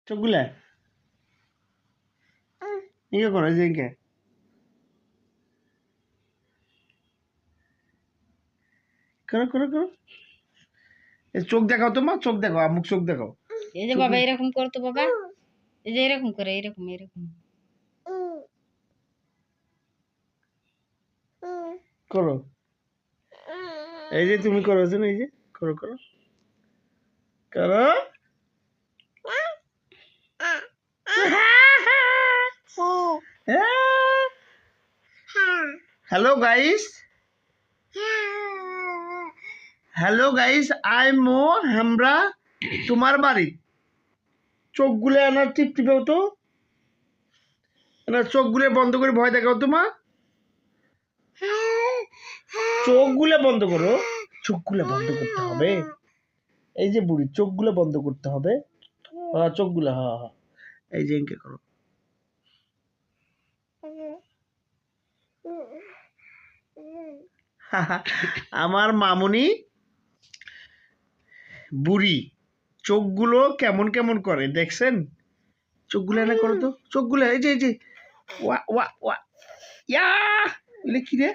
চোখগুলা ইয়ে করো, এই যে ইনকে করো করো করো। এই চোখ দেখাও তো মা, চোখ দেখাও, মুখ চোখ দেখাও। এই যে বাবা এরকম করতো বাবা, এই যে এরকম করে, এরকম এরকম করো। এই যে তুমি করো, এই যে করো করো করো। হ্যালো গাইস, হ্যালো গাইস, আই মো আমরা তোমার বাড়ি। চোখগুলো আনার টিপ টিপেও তো, এনার চোখগুলো বন্ধ করে ভয় দেখাও তো মা। চোখগুলো বন্ধ করো, চোখগুলো বন্ধ করতে হবে। এই যে বুড়ি, চোখগুলো বন্ধ করতে হবে। হ্যাঁ চোখগুলো, হ্যাঁ হ্যাঁ, এই যে ইনকে করো। আমার মামুনি বুড়ি চোখগুলো কেমন কেমন করে দেখছেন? চোখগুলো না করো তো, চোখগুলো এই যে ওয়া ওয়া ওয়া ইয়া, এগুলো কি রে?